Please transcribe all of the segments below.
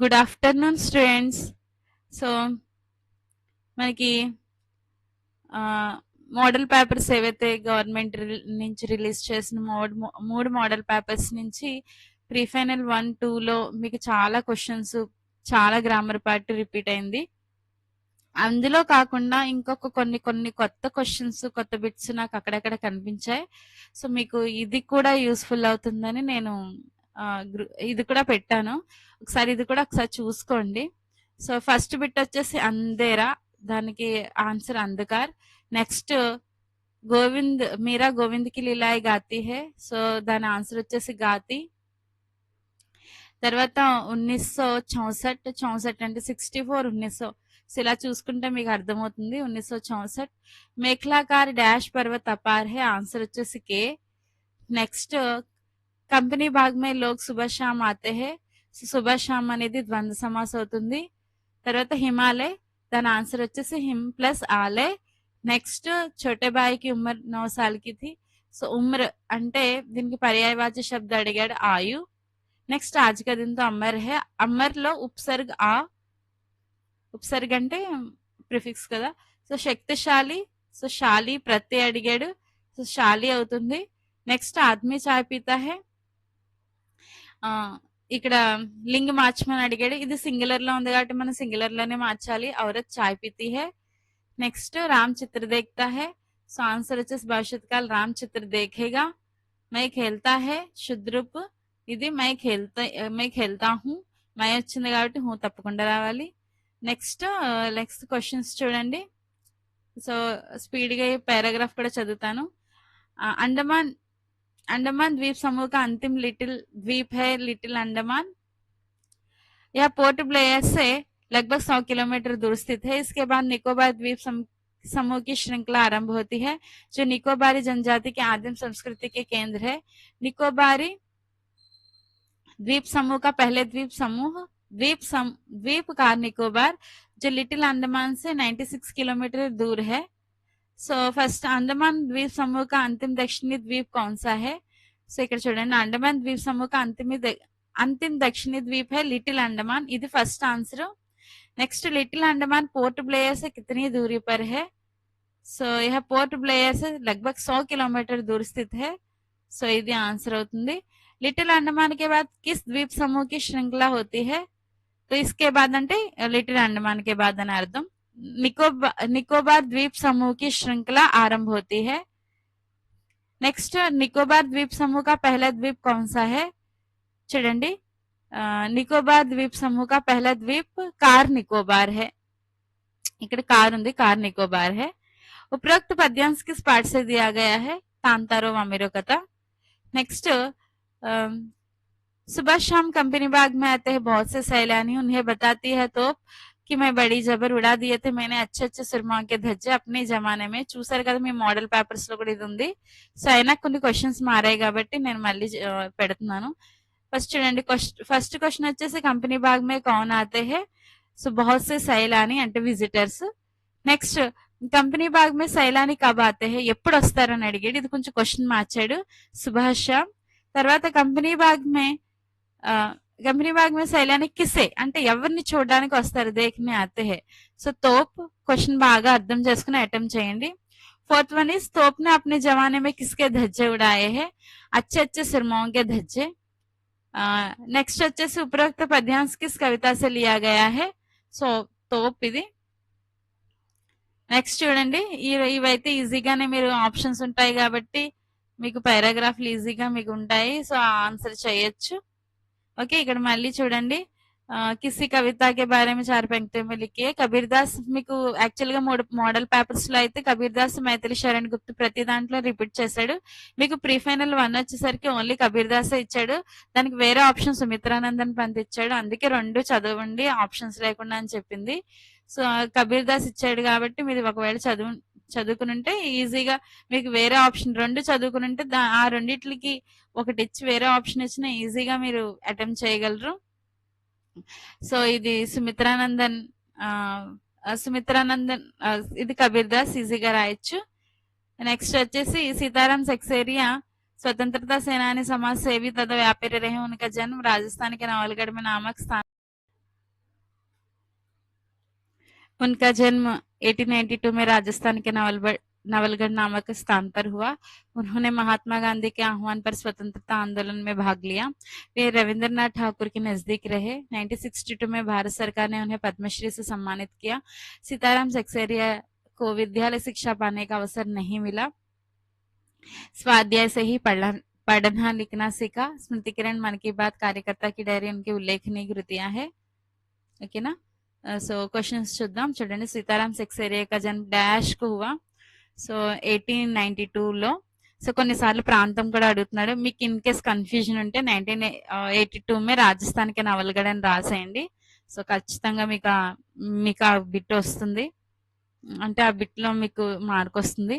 Good afternoon students. So మనకి model papers ఏవైతే government నుంచి రిలీజ్ చేసిన మూడు మోడల్ పేపర్స్ నుంచి ప్రీ ఫైనల్ 1-2లో మీకు చాలా క్వశ్చన్స్, చాలా గ్రామర్ పార్ట్ రిపీట్ అయింది. అందులో కాకుండా ఇంకొక కొన్ని కొన్ని కొత్త క్వశ్చన్స్, కొత్త బిట్స్ నాకు అక్కడక్కడ కనిపించాయి. సో మీకు ఇది కూడా యూస్ఫుల్ అవుతుందని నేను ఇది కూడా పెట్టాను. ఒకసారి ఇది కూడా ఒకసారి చూసుకోండి. సో ఫస్ట్ బిట్ వచ్చేసి అందేరా, దానికి ఆన్సర్ అంధకార్. నెక్స్ట్ గోవింద్, మీరా గోవింద్ కి లీలాయి గాతి హే, సో దాని ఆన్సర్ వచ్చేసి గాతి. తర్వాత 1964 అంటే 64, 1900. సో ఇలా చూసుకుంటే మీకు అర్థమవుతుంది. 1964 మేఖలాకార్ డాష్ పర్వత్ అపార్ హే, ఆన్సర్ వచ్చేసి కే. నెక్స్ట్ కంపెనీ భాగ్ మే లోగ్ సుబహ్ షామ్ ఆతే హే, సుబహ్ షామ్ అనేది ద్వంద్వ సమాస్ అవుతుంది. తర్వాత హిమాలయ్, దాని ఆన్సర్ వచ్చేసి హిమ్ ప్లస్ ఆలే. నెక్స్ట్ చోటే బాయికి ఉమ్ర 9 సాల్కి థీ, సో ఉమ్ర అంటే దీనికి పర్యాయవాచి శబ్ద అడిగాడు ఆయు. నెక్స్ట్ ఆజ్ కా దిన్ తో అమర్ హే, అమర్ లో ఉపసర్గ్ ఆ, ఉపసర్గ్ అంటే ప్రిఫిక్స్ కదా. సో శక్తిశాలి, సో శాలి ప్రత్యయ అడిగాడు, సో శాలి అవుతుంది. నెక్స్ట్ ఆద్మీ చాయ్ పీతా హే, ఇక్కడ లింగ్ మార్చమని అడిగాడు. ఇది సింగులర్ లో ఉంది కాబట్టి మనం సింగులర్ లోనే మార్చాలి. ఔరత్ చాయ్ పీతీ హే. నెక్స్ట్ రామ్ చిత్ర దేఖ్తా హే, సో ఆన్సర్ వచ్చేసి భవిష్యత్ కాల్ రామ్ చిత్ర దేఖేగా. మై ఖేల్తా హే శుద్ధ రూప్, ఇది మై ఖేల్తా హూ, మై వచ్చింది కాబట్టి హూ తప్పకుండా రావాలి. నెక్స్ట్ క్వశ్చన్స్ చూడండి. సో స్పీడ్గా ఈ పారాగ్రాఫ్ కూడా చదువుతాను. अंडमान द्वीप समूह का अंतिम लिटिल द्वीप है लिटिल अंडमान। यह पोर्ट ब्लेयर से लगभग 100 किलोमीटर दूर स्थित है। इसके बाद निकोबार द्वीप समूह की श्रृंखला आरंभ होती है, जो निकोबारी जनजाति के आदिम संस्कृति के केंद्र है। निकोबारी द्वीप समूह का पहले द्वीप समूह द्वीप कार निकोबार, जो लिटिल अंडमान से 96 किलोमीटर दूर है। సో ఫస్ట్ అండమాన్ ద్వీప్ సమూహ కా అంతిమ దక్షిణీ ద్వీప్ కౌన్ సా హై, సో ఇక్కడ చూడండి అండమాన్ ద్వీప్ సమూహ కా అంతిమ దక్షిణీ ద్వీప్ హై లిటిల్ अंडमान, ఇది first answer. Next little Andaman port Blair से कितनी दूरी पर है, సో यह पोर्ट ब्लेयर से लगभग 100 किलोमीटर दूर स्थित है, సో ఇది ఆన్సర్ అవుతుంది. లిటిల్ अंडमान के बाद किस द्वीप समूह की श्रृंखला होती है, तो इसके बाद అంటే లిటిల్ अंडमान के बाद అని అర్థం. निकोबार द्वीप समूह की श्रृंखला आरंभ होती है. नेक्स्ट निकोबार द्वीप समूह का पहला द्वीप कौन सा है, చూడండి निकोबार द्वीप समूह का पहला द्वीप कार निकोबार है, ఇక్కడ కార్ ఉంది, కార్ निकोबार है. उपरोक्त पद्यांश किस पाठ से दिया गया है, तांतारो वामिरो कथा. नेक्स्ट सुबह शाम कंपनी बाग में आते हैं बहुत से सैलानी, उन्हें बताती है तो कि मैं बड़ी जबर उड़ा दिए थे मैंने अच्छे अच्छे सुरमाओं के धज्जे अपने జమానే में. చూసారు కదా మీ మోడల్ పేపర్స్ లో కూడా ఇది ఉంది. సో అయినా కొన్ని క్వశ్చన్స్ మారాయి కాబట్టి నేను మళ్ళీ పెడుతున్నాను. ఫస్ట్ చూడండి, ఫస్ట్ క్వశ్చన్ వచ్చేసి కంపెనీ బాగ్ మే కౌన్ ఆతే హే, సో బహుత్ సే సైలానీ అంటే విజిటర్స్. నెక్స్ట్ కంపెనీ బాగ్ మే సైలానీ కబ్ ఆతే హే, ఎప్పుడు వస్తారని అడిగాడు, ఇది కొంచెం క్వశ్చన్ మార్చాడు. సుభాష్ షామ్. తర్వాత కంపెనీ బాగ్ में सैलानी किसे అంటే ఎవరిని చూడడానికి వస్తారు, దేఖ్నే ఆతే హే. సో తోప్ క్వశ్చన్ బాగా అర్థం చేసుకుని అటెంప్ట్ చేయండి. फोर्थ वन इज तोप ने अपने जमाने में किसके धज्जे उड़ाए हैं, अच्छे अच्छे सुरमाओं के धज्जे. నెక్స్ట్ వచ్చేసి उपरोक्त पद्यांश किस कविता से लिया गया है, సో తోప్ ఇది. నెక్స్ట్ చూడండి, ఇవైతే ఈజీగానే మీరు ఆప్షన్స్ ఉంటాయి కాబట్టి మీకు పారాగ్రాఫ్లు ఈజీగా మీకు ఉంటాయి, సో ఆన్సర్ చేయొచ్చు. ఓకే, ఇక్కడ మళ్ళీ చూడండి, కిసి కవిత కే బారే మే 4 పంక్తియోं में लिखिए. కబీర్ దాస్ మీకు యాక్చువల్ గా మోడల్ పేపర్స్ లో అయితే కబీర్ దాస్, మైథిలి శరణ్ గుప్త ప్రతి దాంట్లో రిపీట్ చేశాడు. మీకు ప్రీ ఫైనల్ 1 వచ్చేసరికి ఓన్లీ కబీర్ దాసే ఇచ్చాడు, దానికి వేరే ఆప్షన్ సుమిత్రానందన్ పంత్ ఇచ్చాడు, అందుకే 2 చదవండి ఆప్షన్స్ లేకుండా అని చెప్పింది. సో కబీర్ దాస్ ఇచ్చాడు కాబట్టి మీరు ఒకవేళ చదువుకునుంటే ఈజీగా మీకు వేరే ఆప్షన్ 2 చదువుకునుంటే ఆ రెండిట్లకి ఒకటి ఇచ్చి వేరే ఆప్షన్ ఇచ్చినా ఈజీగా మీరు అటెంప్ట్ చేయగలరు. సో ఇది సుమిత్రానందన్ ఇది కబీర్ దాస్, ఈజీగా రాయొచ్చు. నెక్స్ట్ వచ్చేసి सीताराम सक्सेरिया स्वतंत्रता सेनानी, समाज सेवी तथा व्यापारी रहे. उनका जन्म राजस्थान के नवलगढ़ में नामक स्थान. उनका जन्म 1892 में राजस्थान के नवलगढ़ नामक स्थान पर हुआ। उन्होंने महात्मा गांधी के आह्वान पर स्वतंत्रता आंदोलन में भाग लिया। वे रविंद्रनाथ ठाकुर के नजदीक रहे। 1962 में भारत सरकार ने उन्हें पद्मश्री से सम्मानित किया। सीताराम सक्सेरिया को विद्यालय शिक्षा पाने का अवसर नहीं मिला। स्वाध्याय से ही पढ़ना लिखना सीखा। स्मृति किरण, मन की बात, कार्यकर्ता की डायरी उनकी उल्लेखनीय कृतियां है। ఓకేనా? సో క్వశ్చన్స్ చూద్దాం. చూడండి, సీతారాం సెక్సేరియా का जन्म डैश को हुआ. సో 1892లో. సో కొన్నిసార్లు ప్రాంతం కూడా అడుగుతున్నాడు. మీకు ఇన్ కేస్ కన్ఫ్యూజన్ ఉంటే 1982 మే రాజస్థాన్ కి నవల్గఢ్ అని రాసేయండి. సో ఖచ్చితంగా మీకు ఆ బిట్ వస్తుంది, అంటే ఆ బిట్ లో మీకు మార్క్ వస్తుంది.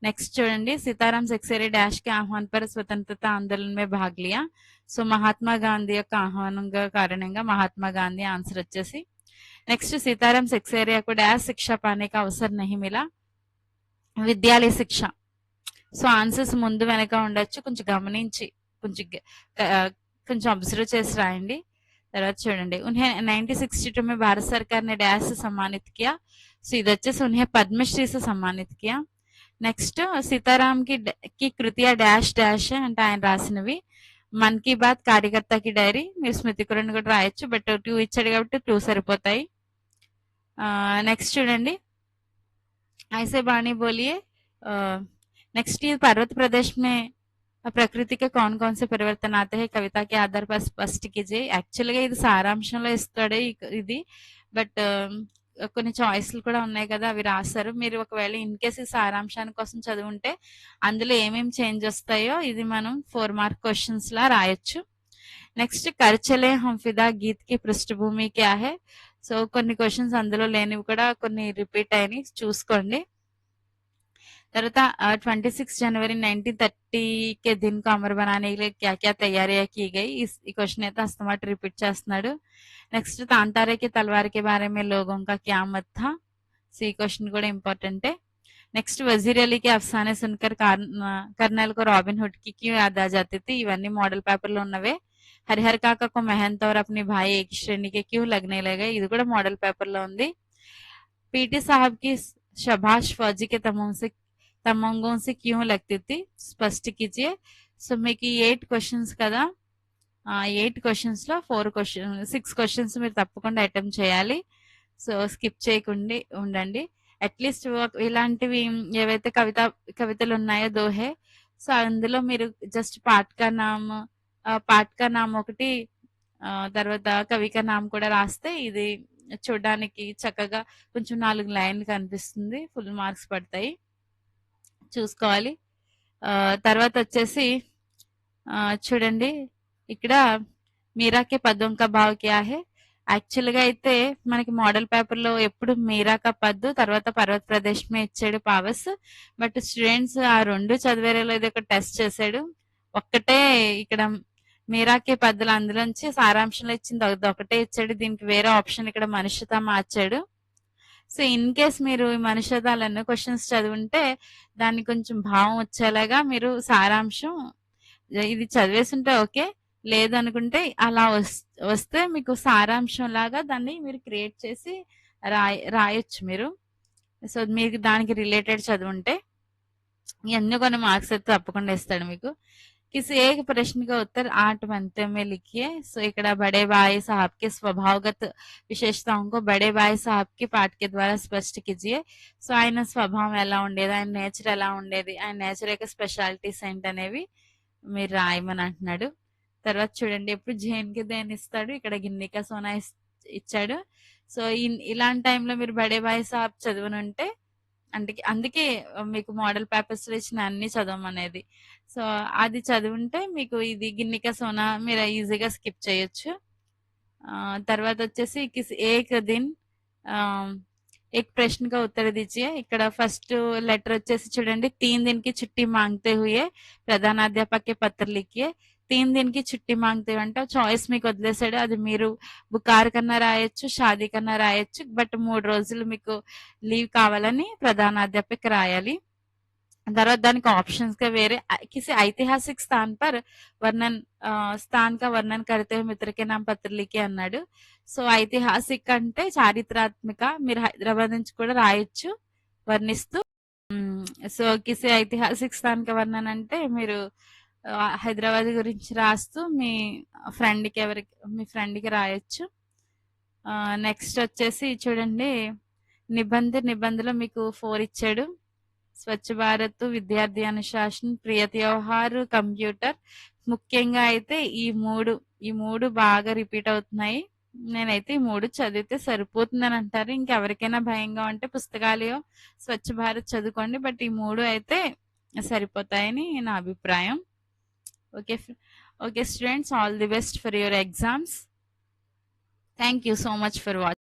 నెక్స్ట్ చూడండి, సీతారాం సెక్సేరియా డాష్ కి ఆహ్వాన్ పర్ స్వతంత్రత ఆందోళన మే భాగ్ లియా. సో మహాత్మా గాంధీ యొక్క ఆహ్వానంగా కారణంగా మహాత్మా గాంధీ ఆన్సర్ వచ్చేసి. నెక్స్ట్, సీతారాం సెక్సేరియా को డాష్ శిక్ష పానే కా అవసర్ నహీ మిలా. విద్యాలయ శిక్ష. సో ఆన్సర్స్ ముందు వెనక ఉండొచ్చు, కొంచెం గమనించి కొంచెం అబ్జర్వ్ చేసి రాయండి. తర్వాత చూడండి, उन्हें 1962 में भारत सरकार ने डैश से सम्मानित किया. సో ఇది వచ్చేసి उन्हें పద్మశ్రీ से सम्मानित किया. నెక్స్ట్, సీతారాం కి కృతియా డాష్ డాష్ అంటే ఆయన రాసినవి. మన్ కీ బాత్, కార్యకర్తకి డైరీ. మీరు స్మృతి కిరణ్ కూడా రాయొచ్చు, బట్ 2 ఇచ్చాడు కాబట్టి 2 సరిపోతాయి. నెక్స్ట్ చూడండి, ఐసే బాణి బోలియే. నెక్స్ట్, ये पर्वत प्रदेश में ప్రకృతి के कौन कौन से परिवर्तन आते हैं, कविता के आधार पर स्पष्ट कीजिए. యాక్చువల్ గా ఇది సారాంశంలో ఇస్తాడు ఇది, బట్ కొన్ని చాయిస్లు కూడా ఉన్నాయి కదా, అవి రాస్తారు. మీరు ఒకవేళ ఇన్ కేసు సారాంశాని కోసం చదువుంటే అందులో ఏమేమి చేంజ్ వస్తాయో ఇది మనం 4 మార్క్ క్వశ్చన్స్ లా రాయొచ్చు. నెక్స్ట్, కర్చలే హంఫిదా గీత్ కి పృష్ఠభూమి క్యా హై. సో కొన్ని క్వశ్చన్స్ అందులో లేనివి కూడా కొన్ని రిపీట్ అయినాయి, చూసుకోండి. తర్వాత 26 जनवरी 1930 के दिन को अमर बनाने के लिए क्या क्या तैयारियां की गई. ఈ క్వశ్చన్ అయితే అస్తమాట రిపీట్ చేస్తున్నాడు. నెక్స్ట్, तांतारे की तलवार के बारे में लोगों का क्या मत था. సో ఈ క్వశ్చన్ కూడా ఇంపార్టెంటే. నెక్స్ట్, वजीर अली के अफसाने सुनकर कर्नल को रॉबिन हुड की क्यों याद आ जाती थी. ఇవన్నీ మోడల్ పేపర్ లో ఉన్నవే. हरिहर काका को मेहनत और अपने भाई एक श्रेणी के क्यों लगने लगे. ఇది కూడా మోడల్ పేపర్ లో ఉంది. पीटी साहब की शबाश फौजी के तमंगों से क्यों लगती थी, స్పష్ट कीजिए. సో మీకు 8 క్వశ్చన్స్ కదా, 8 క్వశ్చన్స్ లో 6 క్వశ్చన్స్ మీరు తప్పకుండా అటెంప్ట్ చేయాలి. సో స్కిప్ చేయకుండా ఉండండి. అట్లీస్ట్ ఇలాంటివి ఏవైతే కవితలు ఉన్నాయో దోహే, సో అందులో మీరు జస్ట్ పాఠ్ కా నామ్ ఒకటి, తర్వాత కవి కా నామ్ కూడా రాస్తే ఇది చూడడానికి చక్కగా కొంచెం 4 లైన్లు కనిపిస్తుంది, ఫుల్ మార్క్స్ పడతాయి, చూసుకోవాలి. తర్వాత వచ్చేసి చూడండి, ఇక్కడ మీరాకే పదం కా భావ్ క్యా హై. యాక్చువల్ గా అయితే మనకి మోడల్ పేపర్ లో ఎప్పుడు మీరా కా పద్దు, తర్వాత పర్వత్ ప్రదేశ్ మే ఇచ్చాడు పావస్. బట్ స్టూడెంట్స్ ఆ 2 చదివేరేలో ఇది ఒక టెస్ట్ చేశాడు. ఒక్కటే ఇక్కడ మీరాకే పద్దులు అందులోంచి సారాంశంలో ఇచ్చింది ఒకటే ఇచ్చాడు. దీనికి వేరే ఆప్షన్ ఇక్కడ మనుష్యత మార్చాడు. సో ఇన్ కేస్ మీరు ఈ మనుషదాలను క్వశ్చన్స్ చదివింటే దాన్ని కొంచెం భావం వచ్చేలాగా మీరు సారాంశం ఇది చదివేస్తుంటే ఓకే, లేదు అనుకుంటే అలా వస్తే మీకు సారాంశం లాగా దాన్ని మీరు క్రియేట్ చేసి రాయొచ్చు మీరు. సో మీకు దానికి రిలేటెడ్ చదువుంటే ఇవన్నీ కొన్ని మార్క్స్ అయితే తప్పకుండా ఇస్తాడు మీకు. किसी एक प्रश्न का उत्तर 8 पंक्तियों में लिखिए. సో ఇక్కడ बड़े भाई साहब के स्वभावगत విశేషతాओं को बड़े भाई साहब के पाठ के द्वारा स्पष्ट कीजिए. సో ఆయన స్వభావం ఎలా ఉండేది, ఆయన నేచర్ ఎలా ఉండేది, ఆయన నేచర్ యొక్క స్పెషాలిటీస్ ఏంటనేవి మీరు రాయమని అంటున్నాడు. తర్వాత చూడండి, ఎప్పుడు జైన్కి దేని ఇస్తాడు, ఇక్కడ గిన్నికా సోనా ఇచ్చాడు. సో ఇలాంటి టైంలో మీరు బడే భాయ్ సాహబ్ చదువునుంటే అందుకే మీకు మోడల్ పేపర్స్ లో ఇచ్చిన అన్ని చదవమనేది. సో అది చదువుంటే మీకు ఇది గిన్నికా సోనా మీరు ఈజీగా స్కిప్ చేయొచ్చు. తర్వాత వచ్చేసి ఏక్ దిన్ एक प्रश्न का उत्तर दीजिए. ఇక్కడ ఫస్ట్ లెటర్ వచ్చేసి చూడండి, 3 दिन की छुट्टी मांगते हुए ప్రధానాధ్యాపక के पत्र लिखिए. 3 दिन की छुट्टी मांगते అంటే చాయిస్ మీకు వదిలేసాడు. అది మీరు బుకార్ కన్నా రాయొచ్చు, షాదీ కన్నా రాయొచ్చు, బట్ 3 రోజులు మీకు లీవ్ కావాలని ప్రధానాధ్యాపక రాయాలి. తర్వాత దానికి ऑप्शंस వేరే किसी ऐतिहासिक स्थान पर वर्णन स्थान का वर्णन करते हुए मित्र के नाम पत्र लिखे అన్నాడు. సో ఐతిహాసిక్ అంటే చారిత్రాత్మక, మీరు హైదరాబాద్ నుంచి కూడా రాయొచ్చు వర్ణిస్తూ. సో కిసి ఐతిహాసిక్ స్థానిక వర్ణన అంటే మీరు హైదరాబాద్ గురించి రాస్తూ మీ ఫ్రెండ్కి రాయొచ్చు. నెక్స్ట్ వచ్చేసి చూడండి, నిబంధనలో మీకు 4 ఇచ్చాడు. స్వచ్ఛ భారత్, విద్యార్థి అనుశాసన్, ప్రియ త్యోహార్, కంప్యూటర్. ముఖ్యంగా అయితే ఈ మూడు బాగా రిపీట్ అవుతున్నాయి. నేనైతే ఈ 3 చదివితే సరిపోతుందని అంటారు. ఇంకెవరికైనా భయంగా ఉంటే పుస్తకాలయో స్వచ్ఛ భారత్ చదువుకోండి. బట్ ఈ 3 అయితే సరిపోతాయని నా అభిప్రాయం. Okay okay students, all the best for your exams. Thank you so much for watching.